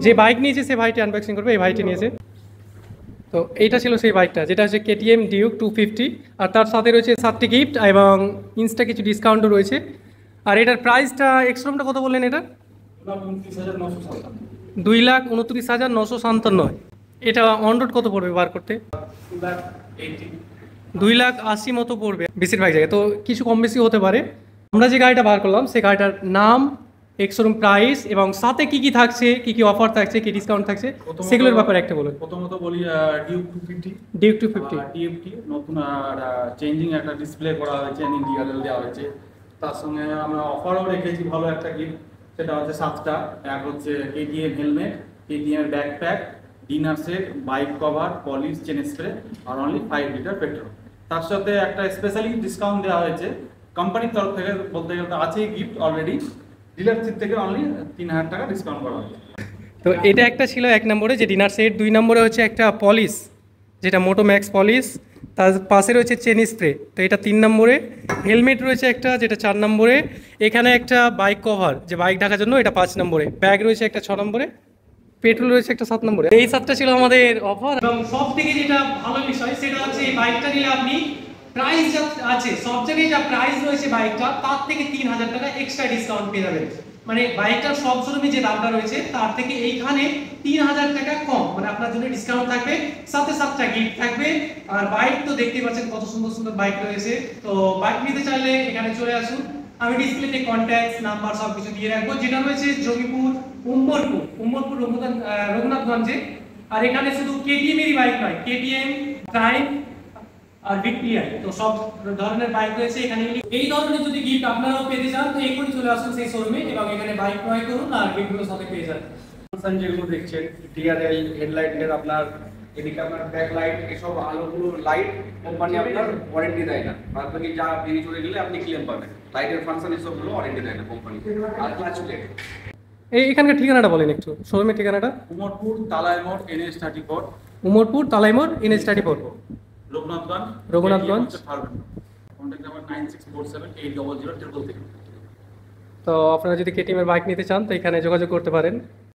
যে বাইক নিয়েছে সে ভাইটি আনবক্সিং করবে, এই ভাইটি নিয়েছে। তো এইটা ছিল সেই বাইকটা, যেটা হচ্ছে কেটিএম ডিউক 250, আর তার সাথে রয়েছে 7টি গিফট এবং ইনস্টা কিছু ডিসকাউন্টও রয়েছে। আর এটার প্রাইসটা এক্সট্রমটা কত বললেন? এটা 2,29,957। এটা অন রোড কত পড়বে বার করতে? 2,80,000 মতো পড়বে বেশিরভাগ জায়গায়, তো কিছু কম বেশি হতে পারে। আমরা যে গাড়িটা বার করলাম সেই গাড়িটার নাম, এক্সশোরুম প্রাইস এবং সাথে কি কি থাকছে, কি কি অফার থাকছে, কি ডিসকাউন্ট থাকছে, সেগুলোর ব্যাপারে একটা বলুন। প্রথমত বলি ডিউক 250। ডিউক 250 টিএফটি নতুন আর চেঞ্জিং একটা ডিসপ্লে করা হয়েছে, ডিআরএল দেওয়া হয়েছে। তার সঙ্গে আমরা অফারও রেখেছি ভালো একটা গিফট, সেটা হচ্ছে 7টা। এক হচ্ছে KTM helmet, KTM backpack, dinner set, bike cover, polish, chain spray, আর অনলি 5 লিটার পেট্রোল। তার সাথে একটা স্পেশালি ডিসকাউন্ট দেওয়া হয়েছে কোম্পানির তরফ থেকে, বলতে গেলে আছে গিফট অলরেডি, ডিলারশিপ থেকে অনলি 3,000 টাকা ডিসকাউন্ট করা হয়েছে। তো এটা একটা ছিল 1 নম্বরে যে ডিনার সেট। 2 নম্বরে হচ্ছে একটা পলিশ, যেটা মোটো ম্যাক্স পলিশ, তার পাশে রয়েছে চেন স্প্রে, তো এটা 3 নম্বরে। হেলমেট রয়েছে একটা, যেটা 4 নম্বরে। এখানে একটা বাইক কভার, যে বাইক ঢাকার জন্য, এটা 5 নম্বরে। ব্যাগ রয়েছে একটা 6 নম্বরে। পেট্রোল রয়েছে একটা 7 নম্বরে। এই 7টা ছিল আমাদের অফার। এবং সব থেকে যেটা ভালো বিষয় সেটা হচ্ছে এই বাইকটা নিলে আপনি প্রাইস যা আছে সব জায়গায় যা প্রাইস রয়েছে বাইকটা, তার থেকে 3,000 টাকা এক্সট্রা ডিসকাউন্ট পেয়ে যাবেন। মানে বাইকটার সব শোরুমে যে দামটা রয়েছে তার থেকে এইখানে 3,000 টাকা কম, মানে আপনার জন্য ডিসকাউন্ট থাকবে, সাথে 7টা গিফট থাকবে। আর বাইক তো দেখতেই পাচ্ছেন কত সুন্দর সুন্দর বাইক রয়েছে। তো বাইক নিতে চাইলে এখানে চলে আসুন। আমি ডিসপ্লেতে কন্ট্যাক্ট নাম্বার সব কিছু দিয়ে রাখবো, যেটা রয়েছে জঙ্গিপুর উম্মরপুর রঘুনাথগঞ্জে। আর এখানে শুধু কেটিএম এরই বাইক নয়, কেটিএম, প্রাইম আর ভিক্টোরিয়া, তো সব ধরনের বাইক রয়েছে এখানে। এই ধরনের যদি গিফট আপনারাও পেতে চান তো এখনই চলে আসুন সেই শোরুমে এবং এখানে বাইক ক্রয় করুন আর গিফটগুলো সাথে পেয়ে যান। ফাংশন যেগুলো দেখছেন, ডিআরএল হেডলাইটের আপনার এদিকে আপনার ব্যাক লাইট, এসব আলোগুলো লাইট কোম্পানি আপনার ওয়ারেন্টি দেয় না। বাদ বাকি যা বেরিয়ে চলে গেলে আপনি ক্লেম পাবেন। লাইটের ফাংশন এসবগুলো ওয়ারেন্টি দেয় না কোম্পানি। আর ক্লাচ প্লেট, এই এখানকার ঠিকানাটা বলেন একটু, শোরুমের ঠিকানাটা। উমরপুর তালাই মোড় NH34, উমরপুর তালাইমোড় NH34, রঘুনাথগঞ্জ। Contact number 9647800333। তো আপনারা যদি কেটিএম এর বাইক নিতে চান তো এখানে যোগাযোগ করতে পারেন।